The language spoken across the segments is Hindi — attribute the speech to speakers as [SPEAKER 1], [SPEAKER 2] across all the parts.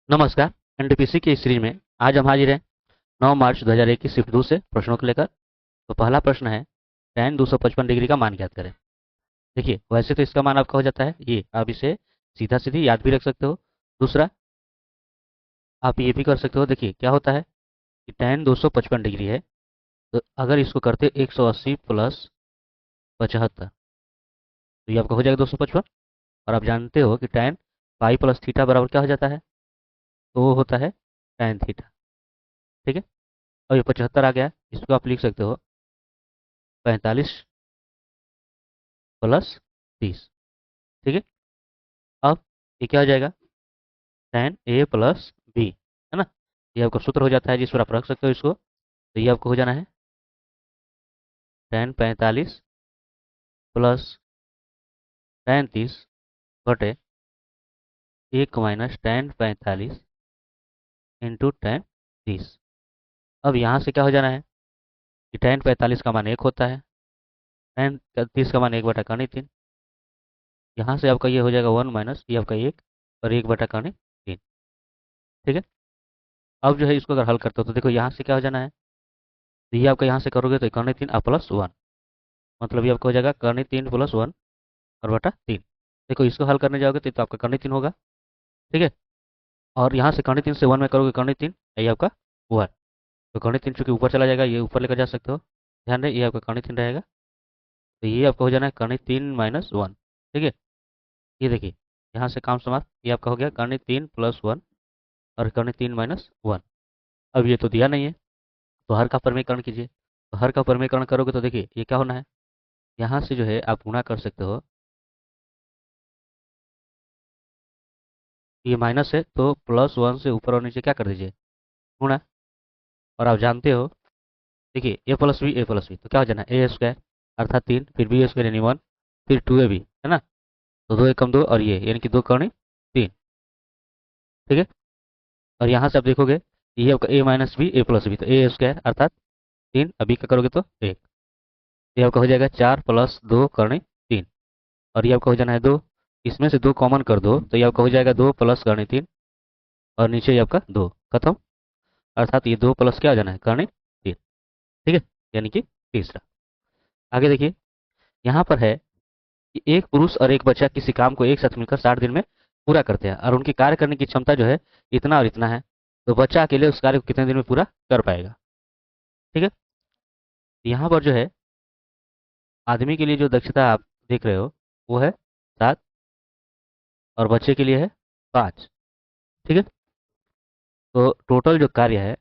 [SPEAKER 1] नमस्कार। एनटीपीसी की इस सीरीज में आज हम हाजिर हैं 9 मार्च 2021 शिफ्ट 2 से प्रश्नों को लेकर। तो पहला प्रश्न है, tan 255 डिग्री का मान ज्ञात करें। देखिए, वैसे तो इसका मान आपका हो जाता है ये, आप इसे सीधा सीधी याद भी रख सकते हो। दूसरा, आप ये भी कर सकते हो। देखिए क्या होता है कि tan 255 डिग्री है, तो अगर इसको करते 180 प्लस 75, तो ये आपका हो जाएगा 255। और आप जानते हो कि tan पाई प्लस थीटा बराबर क्या हो जाता है, तो वो होता है tan थीटा। ठीक है। और ये 75 आ गया, इसको आप लिख सकते हो 45 प्लस 30। ठीक है। अब ये क्या हो जाएगा, tan ए प्लस बी, है ना। ये आपका सूत्र हो जाता है जिस पर आप रख सकते हो इसको। तो ये आपको हो जाना है tan 45 प्लस tan 30 बटे 1 माइनस tan 45 इंटू tan 30। अब यहाँ से क्या हो जाना है कि tan 45 का मान 1 होता है, tan 30 का मान 1/3। यहाँ से आपका ये हो जाएगा 1 माइनस ये आपका 1 और 1/3। ठीक है। अब जो है इसको अगर हल करते हो तो देखो यहाँ से क्या हो जाना है, तो ये आपका यहाँ से करोगे तो 3 प्लस 1, मतलब ये आपका हो जाएगा 3 प्लस 1 और बटा 3। देखो इसको हल करने जाओगे तो आपका 3 होगा। ठीक है। और यहाँ से 3 से 1 में करोगे 3, ये आपका 1। तो 3 चूंकि ऊपर चला जाएगा, ये ऊपर लेकर जा सकते हो। ध्यान रहे, ये आपका 3 रहेगा। तो ये आपका हो जाना है 3 - 1। ठीक है। ये देखिए, यहाँ से काम समाप्त। ये आपका हो गया 3 प्लस 1 और 3 - 1। अब ये तो दिया नहीं है, तो हर का परिमेयकरण कीजिए। तो हर का परिमेयकरण करोगे तो देखिए ये क्या होना है, यहाँ से जो है आप गुणा कर सकते हो। ये माइनस है तो +1 से ऊपर और नीचे क्या कर दीजिए, गुणा। और आप जानते हो, देखिए ए प्लस बी तो क्या हो जाना है A² अर्थात 3, फिर B² यानी 1, फिर 2AB, है ना। तो 2 एकम 2 और ये यानी कि 2 × 3। ठीक है। और यहाँ से आप देखोगे ये आपका A - B A+B, तो A² अर्थात 3, अभी का करोगे तो 1। ये आपका हो जाएगा 4 + 2 × 3। और ये आपका हो जाना है 2। इसमें से 2 कॉमन कर दो तो ये आपका हो जाएगा 2 + 3 और नीचे ये आपका 2 खत्म। अर्थात ये 2 प्लस क्या हो जाना है, 3। ठीक है। यानी कि तीसरा। आगे देखिए, यहाँ पर है कि एक पुरुष और एक बच्चा किसी काम को एक साथ मिलकर 60 दिन में पूरा करते हैं और उनकी कार्य करने की क्षमता जो है इतना और इतना है। तो बच्चा अकेले उस कार्य को कितने दिन में पूरा कर पाएगा। ठीक है। यहाँ पर जो है आदमी के लिए जो दक्षता आप देख रहे हो वो है 7 और बच्चे के लिए है 5। ठीक है। तो टोटल जो कार्य है,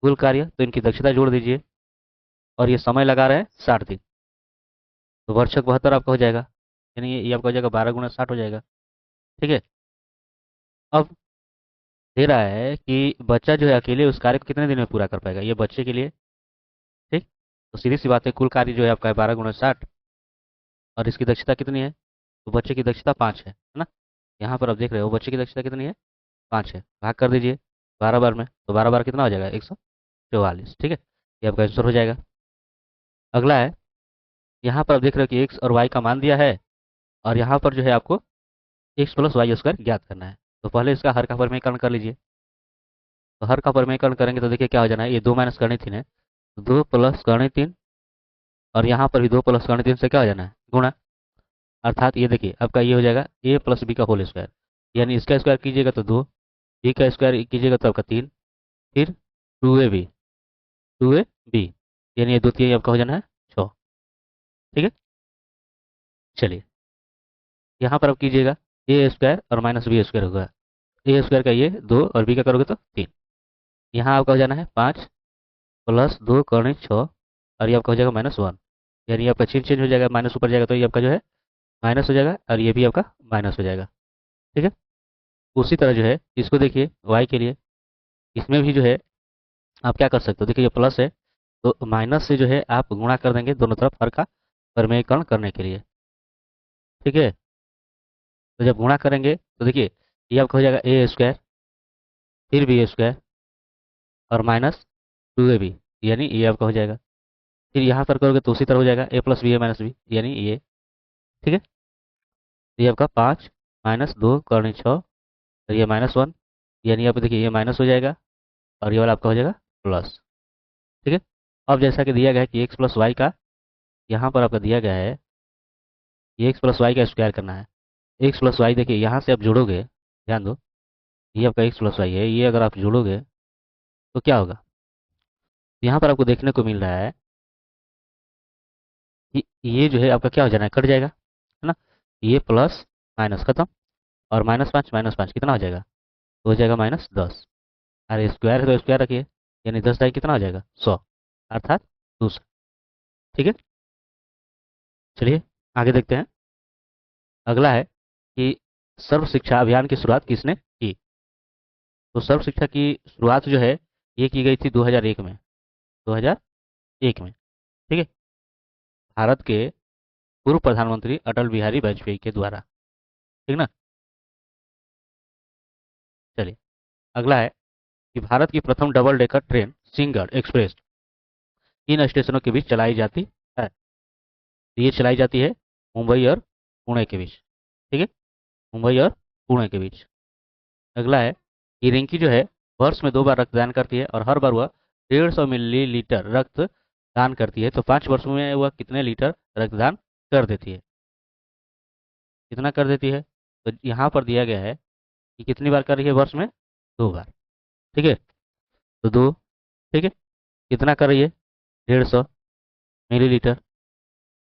[SPEAKER 1] कुल कार्य, तो इनकी दक्षता जोड़ दीजिए। और ये समय लगा रहे हैं 60 दिन। तो वर्षक 72 आपका हो जाएगा, यानी ये आपका हो जाएगा 12 × 60 हो जाएगा। ठीक है। अब दे रहा है कि बच्चा जो है अकेले उस कार्य को कितने दिन में पूरा कर पाएगा, ये बच्चे के लिए। ठीक। तो सीधी सी बात है, कुल कार्य जो है आपका है 12 × 60 और इसकी दक्षता कितनी है, तो बच्चे की दक्षता 5 है ना। यहाँ पर आप देख रहे हो बच्चे की दक्षता कितनी है, 5 है। भाग कर दीजिए 12 बार में, तो 12 बार कितना हो जाएगा, 144। ठीक है। ये आपका आंसर हो जाएगा। अगला है, यहाँ पर आप देख रहे हो कि एक्स और वाई का मान दिया है और यहाँ पर जो है आपको x + y² ज्ञात करना है। तो पहले इसका हर का परिमेयकरण कर लीजिए। तो हर का परिमेयकरण करेंगे तो देखिए क्या हो जाना है, ये 2 माइनस करनी 3 है, 2 प्लस करनी 3। और यहाँ पर भी 2 प्लस करनी 3 से क्या हो जाना है, गुणा। अर्थात ये देखिए आपका ये हो जाएगा A + B का होल स्क्वायर, यानी इसका स्क्वायर कीजिएगा तो 2, बी का स्क्वायर कीजिएगा तो आपका 3, फिर 2AB यानी ये 2 3 आपका हो जाना है 6। ठीक है। चलिए, यहाँ पर आप कीजिएगा A² और -B² होगा। A² का ये 2 और B का करोगे तो 3। यहाँ आपका हो जाना है 5 प्लस 2 करनी 6 और ये आपका हो जाएगा -1। यानी आपका चिन्ह चेंज हो जाएगा, माइनस ऊपर जाएगा तो ये आपका जो है माइनस हो जाएगा और ये भी आपका माइनस हो जाएगा। ठीक है। उसी तरह जो है इसको देखिए y के लिए, इसमें भी जो है आप क्या कर सकते हो, देखिए ये प्लस है तो माइनस से जो है आप गुणा कर देंगे दोनों तरफ हर का परिमेयकरण करने के लिए। ठीक है। तो जब गुणा करेंगे तो देखिए ये आपका हो जाएगा A² फिर B² और -2AB, यानी ये आपका हो जाएगा। फिर यहाँ पर करोगे तो उसी तरह हो जाएगा A + B A - B, यानी ये। ठीक है। तो ये आपका 5 - 2 करनी 6 और ये -1, यानी यहाँ पे देखिए ये माइनस हो जाएगा और ये वाला आपका हो जाएगा प्लस। ठीक है। अब जैसा कि दिया गया है कि एक्स प्लस वाई का, यहाँ पर आपका दिया गया है ये एक्स प्लस वाई का स्क्वायर करना है। एक्स प्लस वाई देखिए यहाँ से आप जोड़ोगे, ध्यान दो, ये आपका एक्स प्लस वाई है, ये अगर आप जोड़ोगे तो क्या होगा, यहाँ पर आपको देखने को मिल रहा है कि ये जो है आपका क्या हो जाना है, कट जाएगा, है ना। ये प्लस माइनस खत्म, और -5 कितना हो जाएगा, तो हो जाएगा -10। अरे स्क्वायर है तो स्क्वायर रखिए, यानी 10 कितना हो जाएगा, 100, अर्थात 200। ठीक है। चलिए आगे देखते हैं। अगला है कि सर्व शिक्षा अभियान की शुरुआत किसने की। तो सर्व शिक्षा की शुरुआत जो है ये की गई थी 2001 में, 2001 में। ठीक है। भारत के पूर्व प्रधानमंत्री अटल बिहारी वाजपेयी के द्वारा। ठीक ना। चलिए अगला है कि भारत की प्रथम डबल डेकर ट्रेन सिंगड़ एक्सप्रेस किन स्टेशनों के बीच चलाई जाती है। तो ये चलाई जाती है मुंबई और पुणे के बीच। ठीक है। मुंबई और पुणे के बीच। अगला है कि रिंकी जो है वर्ष में 2 बार रक्तदान करती है और हर बार वह 150 मिलीलीटर रक्त दान करती है, तो 5 वर्षों में वह कितने लीटर रक्तदान कर देती है, कितना कर देती है। तो यहाँ पर दिया गया है कि कितनी बार कर रही है वर्ष में, 2 बार। ठीक है। तो 2। ठीक है। कितना कर रही है, 150 मिलीलीटर,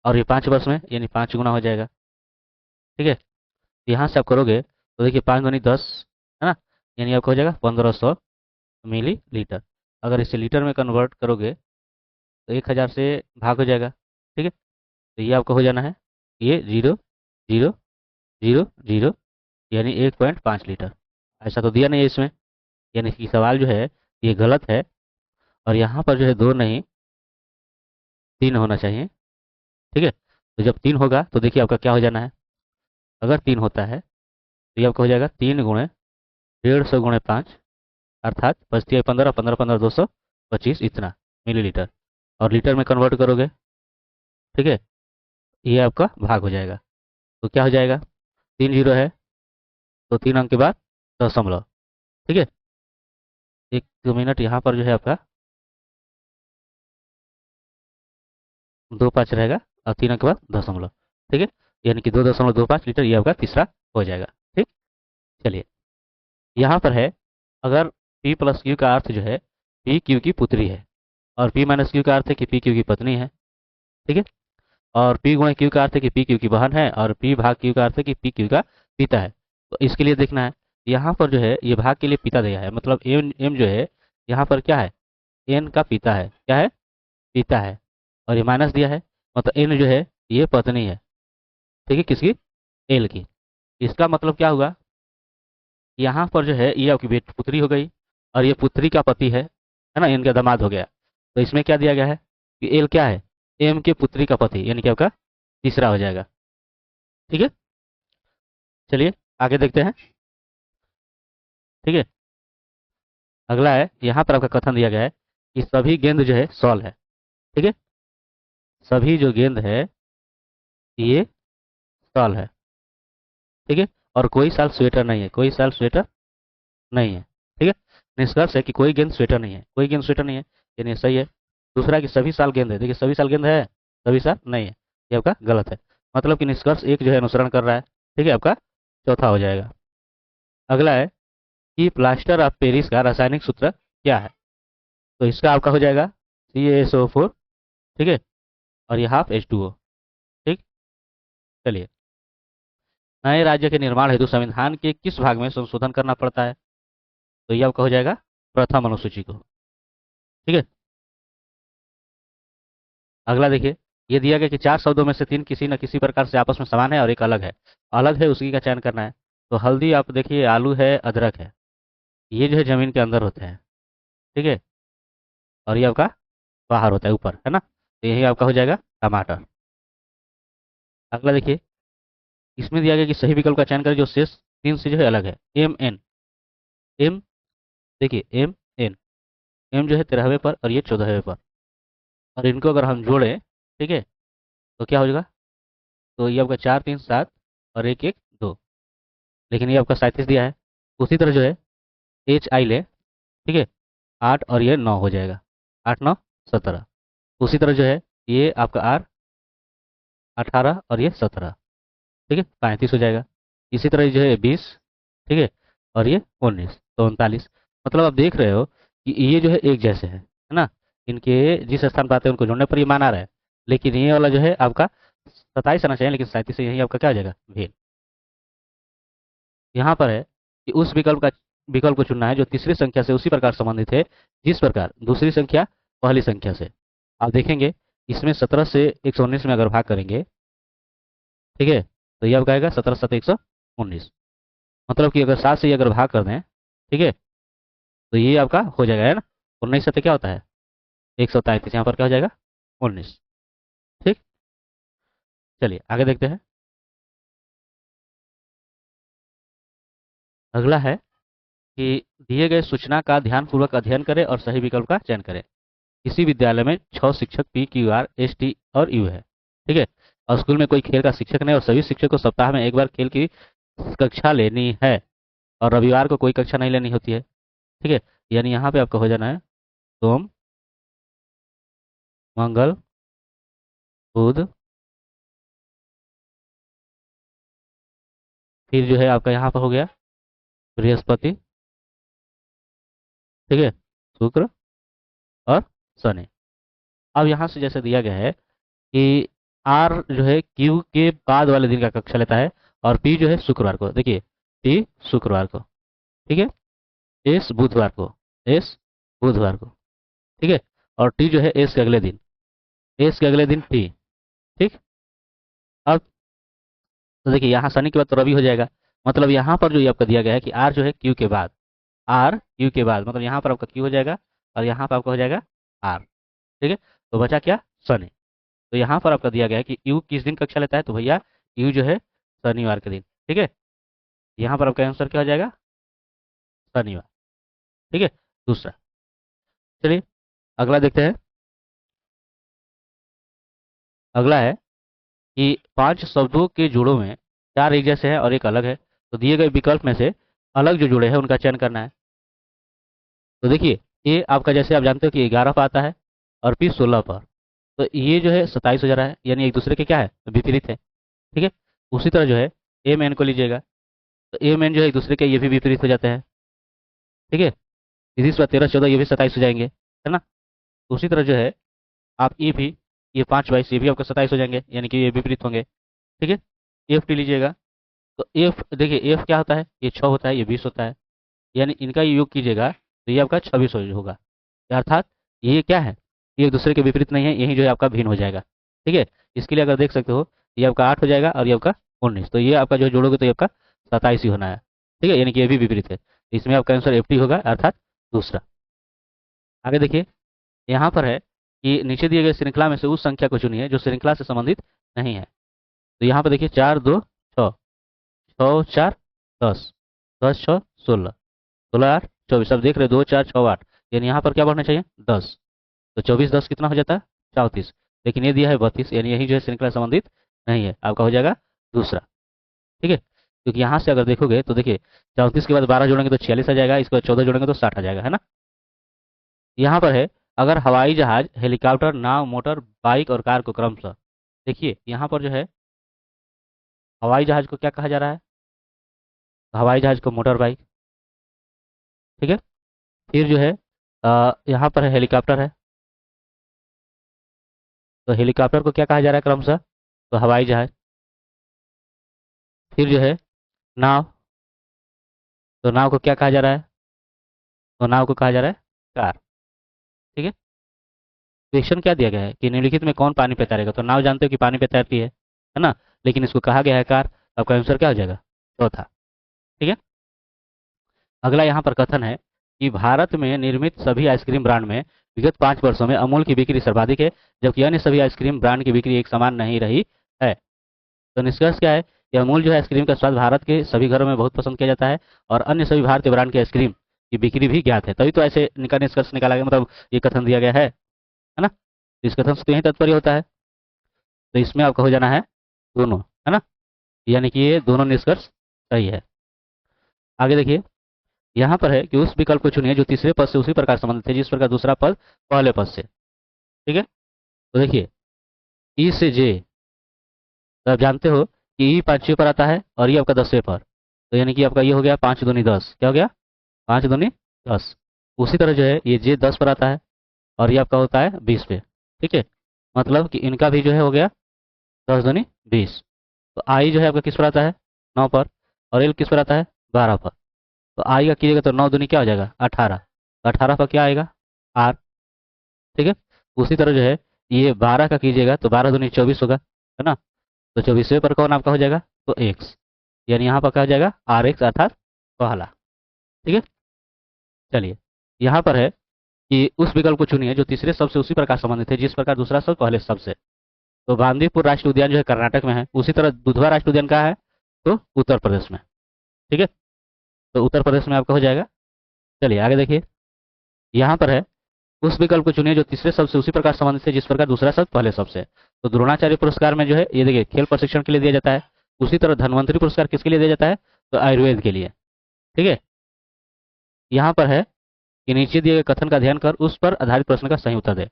[SPEAKER 1] और ये 5 वर्ष में यानी 5 गुना हो जाएगा। ठीक है। तो यहाँ से आप करोगे तो देखिए 5 दूनी 10, है ना, यानी आपका हो जाएगा 1500 मिलीलीटर। अगर इसे लीटर में कन्वर्ट करोगे तो 1000 से भाग हो जाएगा। ठीक है। तो ये आपका हो जाना है, ये 0,0,0,0 यानी 1.5 लीटर। ऐसा तो दिया नहीं है इसमें, यानी कि सवाल जो है ये गलत है, और यहाँ पर जो है 2 नहीं 3 होना चाहिए। ठीक है। तो जब 3 होगा तो देखिए आपका क्या हो जाना है, अगर 3 होता है तो ये आपका हो जाएगा 3 गुणे 150 गुणे 5, अर्थात बचती है 15, 15 15 225 इतना मिलीलीटर, और लीटर में कन्वर्ट करोगे। ठीक है। ये आपका भाग हो जाएगा, तो क्या हो जाएगा, 3 जीरो है तो 3 अंक के बाद दशमलव। ठीक है। 1 मिनट यहाँ पर जो है आपका 25 रहेगा, और 3 अंक के बाद दशमलव। ठीक है। यानी कि 2.25 लीटर ये आपका तीसरा हो जाएगा। ठीक। चलिए यहाँ पर है, अगर P प्लस क्यू का अर्थ जो है पी क्यू की पुत्री है, और P माइनस क्यू का अर्थ है कि पी क्यू की पत्नी है। ठीक है। और P गुणे क्यू का अर्थ है कि पी क्यू की बहन है, और P भाग क्यू का अर्थ है कि पी क्यू का पिता है। तो इसके लिए देखना है, यहाँ पर जो है ये भाग के लिए पिता दिया है, मतलब एम एम जो है यहाँ पर क्या है, एन का पिता है, क्या है, पिता है। और ये माइनस दिया है, मतलब एन जो है ये पत्नी है। ठीक है, किसकी, एल की। इसका मतलब क्या हुआ, यहाँ पर जो है ये आपकी बेटी पुत्री हो गई, और ये पुत्री का पति है ना, इनका दामाद हो गया। तो इसमें क्या दिया गया है कि एल क्या है, एम के पुत्री का पति, यानी कि आपका तीसरा हो जाएगा। ठीक है। चलिए आगे देखते हैं। ठीक है। अगला है, यहाँ पर आपका कथन दिया गया है कि सभी गेंद जो है सॉल है। ठीक है। सभी जो गेंद है ये सॉल है। ठीक है। और कोई साल स्वेटर नहीं है, कोई साल स्वेटर नहीं है। ठीक है। निष्कर्ष है कि कोई गेंद स्वेटर नहीं है, कोई गेंद स्वेटर नहीं है, यानी सही है। दूसरा कि सभी साल गेंद है, देखिए सभी साल गेंद है, सभी साल नहीं है, ये आपका गलत है। मतलब कि निष्कर्ष एक जो है अनुसरण कर रहा है। ठीक है, आपका चौथा हो जाएगा। अगला है कि प्लास्टर ऑफ पेरिस का रासायनिक सूत्र क्या है। तो इसका आपका हो जाएगा CaSO4। ठीक है। और ये हाफ H2O। ठीक। चलिए, नए राज्य के निर्माण हेतु संविधान के किस भाग में संशोधन करना पड़ता है। तो ये आपका हो जाएगा प्रथम अनुसूची को। ठीक है। अगला देखिए, ये दिया गया कि 4 शब्दों में से 3 किसी न किसी प्रकार से आपस में समान है और एक अलग है। अलग है उसी का चयन करना है। तो हल्दी आप देखिए, आलू है, अदरक है, ये जो है जमीन के अंदर होते हैं। ठीक है। और ये आपका बाहर होता है, ऊपर, है ना, तो यही आपका हो जाएगा टमाटर। अगला देखिए, इसमें दिया गया कि सही विकल्प का चयन करें जो शेष 3 से जो है अलग है। एम एन, एम, देखिए एम एन, एम जो है 13वें पर और ये 14वें पर, और इनको अगर हम जोड़ें, ठीक है, तो क्या हो जाएगा, तो ये आपका 4 3 7 और 1 1 2, लेकिन ये आपका 37 दिया है, उसी तरह जो है एच आई ले, ठीक है, 8 और ये 9 हो जाएगा, 8 9 17। उसी तरह जो है ये आपका आर 18 और ये 17, ठीक है, 35 हो जाएगा। इसी तरह जो है 20, ठीक है, और ये 19 तो 39। मतलब आप देख रहे हो कि ये जो है एक जैसे है ना, इनके जिस स्थान पर आते हैं उनको जोड़ने पर ये मान आ रहा है। लेकिन ये वाला जो है आपका 27 आना चाहिए, लेकिन 37 से यही आपका क्या हो जाएगा, भेद। यहाँ पर है कि उस विकल्प को चुनना है जो तीसरी संख्या से उसी प्रकार संबंधित है जिस प्रकार दूसरी संख्या पहली संख्या से। आप देखेंगे इसमें 17 से 119 में अगर भाग करेंगे, ठीक है, तो ये आपका आएगा 17 7 119। मतलब कि अगर 7 से ये अगर भाग कर दें, ठीक है, तो ये आपका हो जाएगा, है ना। 19 सत्य क्या होता है, 133, यहाँ पर क्या हो जाएगा, 19। ठीक, चलिए आगे देखते हैं। अगला है कि दिए गए सूचना का ध्यानपूर्वक अध्ययन करें और सही विकल्प का चयन करें। किसी विद्यालय में 6 शिक्षक P Q R S T और यू है, ठीक है, और स्कूल में कोई खेल का शिक्षक नहीं और सभी शिक्षक को सप्ताह में एक बार खेल की कक्षा लेनी है और रविवार को कोई कक्षा नहीं लेनी होती है, ठीक है। यानी यहाँ पे आपका हो जाना है सोम मंगल बुध, फिर जो है आपका यहाँ पर हो गया बृहस्पति, ठीक है, शुक्र और शनि। अब यहाँ से जैसे दिया गया है कि आर जो है क्यू के बाद वाले दिन का कक्षा लेता है और पी जो है शुक्रवार को, देखिए पी शुक्रवार को, ठीक है, एस बुधवार को, एस बुधवार को, ठीक है, और टी जो है एस के अगले दिन, एस के अगले दिन टी, ठीक। अब तो देखिए यहाँ शनि के बाद तो रवि हो जाएगा। मतलब यहाँ पर जो ये आपका दिया गया है कि आर जो है क्यू के बाद, आर क्यू के बाद, मतलब यहाँ पर आपका क्यू हो जाएगा और यहाँ पर आपका हो जाएगा आर, ठीक है। तो बचा क्या, शनि। तो यहाँ पर आपका दिया गया है कि यू किस दिन कक्षा लेता है, तो भैया यू जो है शनिवार के दिन, ठीक है। यहाँ पर आपका आंसर क्या हो जाएगा, शनिवार, ठीक है, दूसरा। चलिए अगला देखते हैं। अगला है कि 5 शब्दों के जोड़ों में 4 एक जैसे हैं और एक अलग है, तो दिए गए विकल्प में से अलग जो जुड़े हैं उनका चयन करना है। तो देखिए ये आपका जैसे आप जानते हो कि 11 पर आता है और पी 16 पर, तो ये जो है 27 हो जा रहा है, यानी एक दूसरे के क्या है, विपरीत है, ठीक है। उसी तरह जो है एम एन को लीजिएगा, तो एम एन जो है एक दूसरे के ये भी विपरीत हो जाते हैं, ठीक है। इसी बार 13 14 ये भी 27 हो जाएंगे, है ना। उसी तरह जो है आप ये भी, ये 5 22 ये भी आपका 27 हो जाएंगे, यानी कि ये विपरीत होंगे, ठीक है। एफ टी लीजिएगा, तो एफ देखिए एफ क्या होता है, ये 6 होता है, ये 20 होता है, यानी इनका योग कीजिएगा तो ये आपका 26 होगा। अर्थात ये क्या है, ये एक दूसरे के विपरीत नहीं है, यही जो है आपका भिन्न हो जाएगा, ठीक है। इसके लिए अगर देख सकते हो ये आपका 8 हो जाएगा और ये आपका 19, तो ये आपका जो जोड़ोगे तो ये आपका 27 ही होना है, ठीक है, यानी कि ये भी विपरीत है। इसमें आपका आंसर एफ टी होगा, अर्थात दूसरा। आगे देखिए, यहाँ पर है कि नीचे दिए गए श्रृंखला में से उस संख्या को चुनिए जो श्रृंखला से संबंधित नहीं है। तो यहाँ पर देखिए 4 2 6, 6 4 10, 10 6 16, 16 8 24, अब देख रहे 2 4 6 8, यानी यहाँ पर क्या बढ़ना चाहिए 10, तो 24 10 कितना हो जाता है 34, लेकिन ये दिया है 32, यानी यही जो है श्रृंखला संबंधित नहीं है, आपका हो जाएगा दूसरा, ठीक है। क्योंकि यहाँ से अगर देखोगे तो देखिए 34 के बाद 12 जोड़ेंगे तो 46 आ जाएगा, इसके बाद 14 जोड़ेंगे तो 60 आ जाएगा, है ना। यहाँ पर है अगर हवाई जहाज हेलीकॉप्टर नाव मोटर बाइक और कार को क्रमशः, देखिए यहाँ पर जो है हवाई जहाज को क्या कहा जा रहा है, हवाई जहाज को मोटर बाइक, ठीक है। फिर जो है यहाँ पर है हेलीकॉप्टर है, तो हेलीकॉप्टर को क्या कहा जा रहा है क्रमशः, तो हवाई जहाज। फिर जो है नाव, तो नाव को क्या कहा जा रहा है, तो नाव को कहा जा रहा है कार, ठीक है। क्वेश्चन क्या दिया गया है कि निम्नलिखित में कौन पानी पे तैरेगा, तो नाव जानते हो कि पानी पे तैरती है ना, लेकिन इसको कहा गया है कार, आपका आंसर क्या हो जाएगा, चौथा, ठीक है। अगला यहाँ पर कथन है कि भारत में निर्मित सभी आइसक्रीम ब्रांड में विगत 5 वर्षों में अमूल की बिक्री सर्वाधिक है जबकि अन्य सभी आइसक्रीम ब्रांड की बिक्री एक समान नहीं रही है। तो निष्कर्ष क्या है कि अमूल जो है आइसक्रीम का स्वाद भारत के सभी घरों में बहुत पसंद किया जाता है और अन्य सभी भारतीय ब्रांड की आइसक्रीम की बिक्री भी ज्ञात है, तभी तो ऐसे निष्कर्ष निकाला गया, मतलब ये कथन दिया गया है ना। तो इस कथन से तो यही तात्पर्य होता है, तो इसमें आपका हो जाना है दोनों, है ना, यानी कि ये दोनों निष्कर्ष सही है। आगे देखिए, यहाँ पर है कि उस विकल्प को चुनिए जो तीसरे पद से उसी प्रकार संबंधित है जिस प्रकार दूसरा पद पहले पद से। ठीक है, तो देखिए ई से जे, तो आप जानते हो कि ई पांचवें पर आता है और ये आपका 10वें पर, तो यानी कि आपका ये हो गया 5 दूनी 10, क्या हो गया 5 दूनी 10। उसी तरह जो है ये जे 10 पर आता है और ये आपका होता है 20 पे। ठीक है, मतलब कि इनका भी जो है हो गया 10 दूनी 20। तो आई जो है आपका किस पर आता है 9 पर, और एल किस पर आता है 12 पर। तो आई का कीजिएगा तो 9 दूनी क्या हो जाएगा 18, तो 18 पर क्या आएगा आर। ठीक है, उसी तरह जो है ये 12 का कीजिएगा तो 12 दूनी 24 होगा, है ना। तो 24वें पर कौन आपका हो जाएगा तो एक्स, यानी यहाँ पर क्या हो जाएगा आर एक्स अर्थात पहला। ठीक है, चलिए यहाँ पर है कि उस विकल्प को चुनिए जो तीसरे शब्द से उसी प्रकार संबंधित है जिस प्रकार दूसरा शब्द पहले शब्द से। तो बांदीपुर राष्ट्रीय उद्यान जो है कर्नाटक में है, उसी तरह दुधवा राष्ट्रीय उद्यान कहाँ है तो उत्तर प्रदेश में। ठीक है, तो उत्तर प्रदेश में आपका हो जाएगा। चलिए आगे देखिए, यहाँ पर है उस विकल्प को चुनिए जो तीसरे शब्द से उसी प्रकार संबंधित है जिस प्रकार दूसरा शब्द पहले शब्द से। तो द्रोणाचार्य पुरस्कार में जो है ये देखिए खेल प्रशिक्षण के लिए दिया जाता है। उसी तरह धन्वंतरी पुरस्कार किसके लिए दिया जाता है तो आयुर्वेद के लिए। ठीक है, यहाँ पर है कि नीचे दिए गए कथन का ध्यान कर उस पर आधारित प्रश्न का सही उत्तर दे।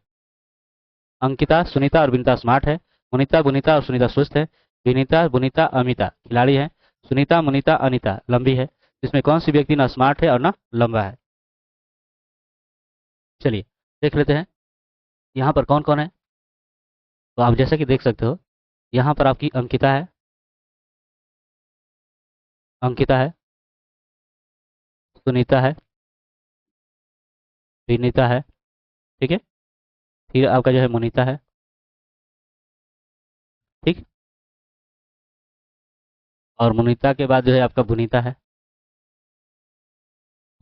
[SPEAKER 1] अंकिता सुनीता और विनीता स्मार्ट है। मुनीता बुनीता और सुनीता सुस्त है। विनीता बुनीता अमिता खिलाड़ी है। सुनीता मुनीता अनिता लंबी है। इसमें कौन सी व्यक्ति ना स्मार्ट है और ना लंबा है। चलिए देख लेते हैं यहाँ पर कौन कौन है। तो आप जैसा कि देख सकते हो यहाँ पर आपकी अंकिता है, अंकिता है, सुनीता है, विनीता है। ठीक है, फिर आपका जो है मुनीता है। ठीक, और मुनीता के बाद जो है आपका बुनीता है।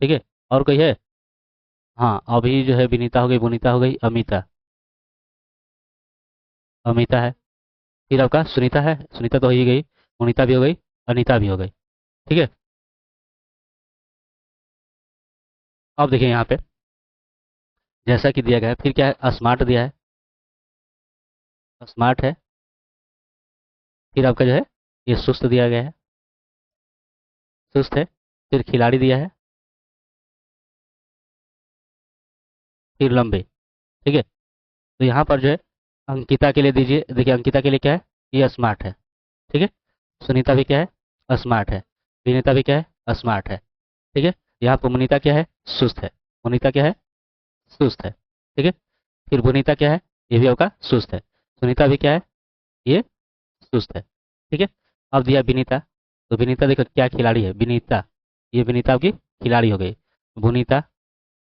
[SPEAKER 1] ठीक है, और कोई है हाँ अभी जो है विनीता हो गई, बुनीता हो गई, अमिता, अमिता है। फिर आपका सुनीता है, सुनीता तो हो ही गई, मुनीता भी हो गई, अनीता भी हो गई। ठीक है, अब देखिए यहाँ पे जैसा कि दिया गया है फिर क्या है स्मार्ट दिया है, स्मार्ट है। फिर आपका जो है ये सुस्त दिया गया है, सुस्त है। फिर खिलाड़ी दिया है, फिर लंबे। ठीक है, तो यहाँ पर जो है अंकिता के लिए दीजिए, देखिए अंकिता के लिए क्या है ये स्मार्ट है। ठीक है, सुनीता भी क्या है स्मार्ट है। विनीता भी क्या है स्मार्ट है। ठीक है, यहाँ पर मुनीता क्या है सुस्त है, मुनीता क्या है सुस्त है। ठीक है, फिर बुनीता क्या है ये भी आपका सुस्त है। सुनीता भी क्या है ये सुस्त है। ठीक है, अब दिया विनीता, तो विनीता देखो क्या खिलाड़ी है विनीता, ये विनीता आपकी खिलाड़ी हो गई। बुनीता,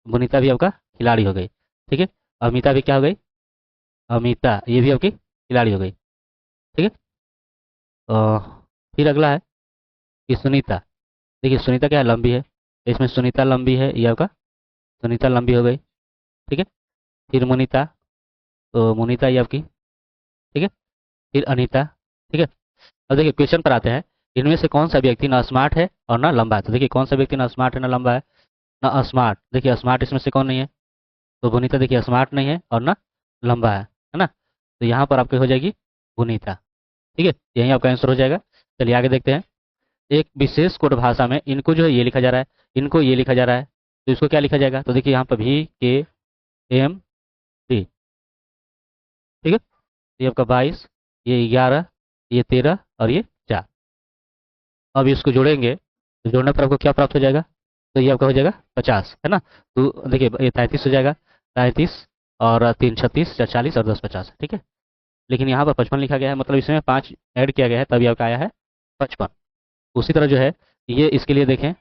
[SPEAKER 1] बुनीता भी आपका खिलाड़ी हो गई। ठीक है, अमिता भी क्या हो गई अमिता, ये भी आपकी खिलाड़ी हो गई। ठीक है, फिर अगला है कि सुनीता, देखिए सुनीता क्या है लंबी है, इसमें सुनीता लंबी है, ये आपका सुनीता लंबी हो गई। ठीक है, फिर मुनीता, तो मुनीता ये आपकी। ठीक है, फिर अनीता। ठीक है, अब देखिए क्वेश्चन पर आते हैं, इनमें से कौन सा व्यक्ति ना स्मार्ट है और ना लंबा है। तो देखिए कौन सा व्यक्ति ना स्मार्ट है ना लंबा है, ना स्मार्ट, देखिए स्मार्ट इसमें से कौन नहीं है तो बुनीता देखिए स्मार्ट नहीं है और ना लंबा है ना। तो यहाँ पर आपकी हो जाएगी बुनीता। ठीक है, यही आपका आंसर हो जाएगा। चलिए आगे देखते हैं, एक विशेष कोड भाषा में इनको जो है ये लिखा जा रहा है, इनको ये लिखा जा रहा है, तो इसको क्या लिखा जाएगा तो देखिए यहाँ पर भी के एम डी। ठीक है, ये आपका 22, ये 11, ये 13 और ये 4। अब इसको जोड़ेंगे तो जोड़ने पर आपको क्या प्राप्त हो जाएगा तो ये आपका हो जाएगा 50, है ना। तो देखिए ये 33 हो जाएगा, 33 और 3 36 या 40 और 10 50। ठीक है, लेकिन यहाँ पर 55 लिखा गया है, मतलब इसमें 5 ऐड किया गया है तभी आपका आया है 55। उसी तरह जो है ये इसके लिए देखें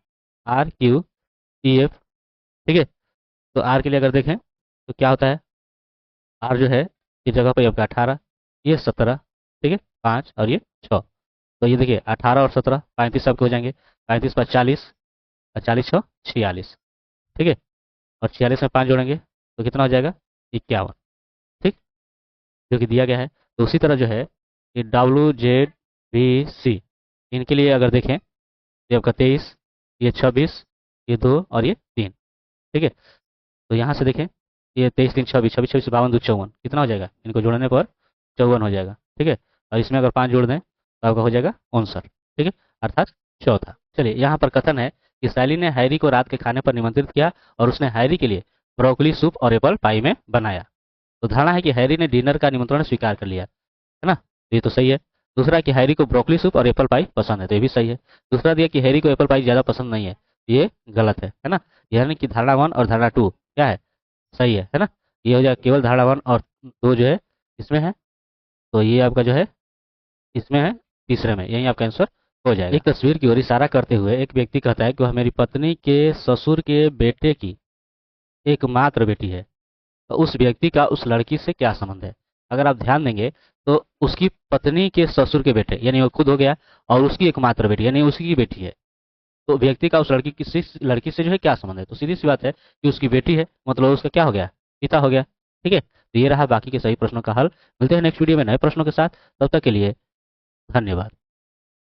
[SPEAKER 1] आर क्यू ई एफ। ठीक है, तो आर के लिए अगर देखें तो क्या होता है आर जो है इस जगह पर आपका 18, ये 17। ठीक है, 5 और ये 6, तो ये देखिए 18 और 17 35 सबके हो जाएंगे, 35 पर 40 और 40 6 46। ठीक है, और 46 में 5 जोड़ेंगे तो कितना हो जाएगा 51। ठीक, जो कि दिया गया है। तो उसी तरह जो है ये WZVC इनके लिए अगर देखें ये आपका 23, ये 26, ये 2 और ये 3। ठीक है, तो यहाँ से देखें ये 23 3 26 26 26 52 2 54 कितना हो जाएगा, इनको जोड़ने पर 54 हो जाएगा। ठीक है, और इसमें अगर 5 जोड़ दें तो आपका हो जाएगा 59। ठीक है, अर्थात चौथा। चलिए यहाँ पर कथन है कि सैली ने हैरी को रात के खाने पर निमंत्रित किया और उसने हैरी के लिए ब्रोकली सूप और एप्पल पाई में बनाया। तो धारणा है कि हैरी ने डिनर का निमंत्रण स्वीकार कर लिया, है ना? तो ये तो सही है। दूसरा कि हैरी को ब्रोकली सूप और एप्पल पाई पसंद है, तो ये भी सही है। दूसरा दिया कि हैरी को एप्पल पाई ज्यादा पसंद नहीं है, ये गलत है ना? यानी कि धारणा 1 और धारणा 2 क्या है, सही है ना? ये हो जाए केवल धारणा 1 और 2 जो है इसमें है, तो ये आपका जो है इसमें है तीसरे में, यही आपका आंसर हो जाएगा। एक तस्वीर की ओर इशारा करते हुए एक व्यक्ति कहता है कि वह मेरी पत्नी के ससुर के बेटे की एकमात्र बेटी है। तो उस व्यक्ति का उस लड़की से क्या संबंध है? अगर आप ध्यान देंगे तो उसकी पत्नी के ससुर के बेटे यानी वो खुद हो गया, और उसकी एकमात्र बेटी यानी उसकी की बेटी है। तो व्यक्ति का उस लड़की से जो है क्या संबंध है? तो सीधी सी बात है कि उसकी बेटी है, मतलब उसका क्या हो गया, पिता हो गया। ठीक है, तो ये रहा बाकी के सही प्रश्नों का हल। मिलते हैं नेक्स्ट वीडियो में नए प्रश्नों के साथ, तब तक के लिए धन्यवाद।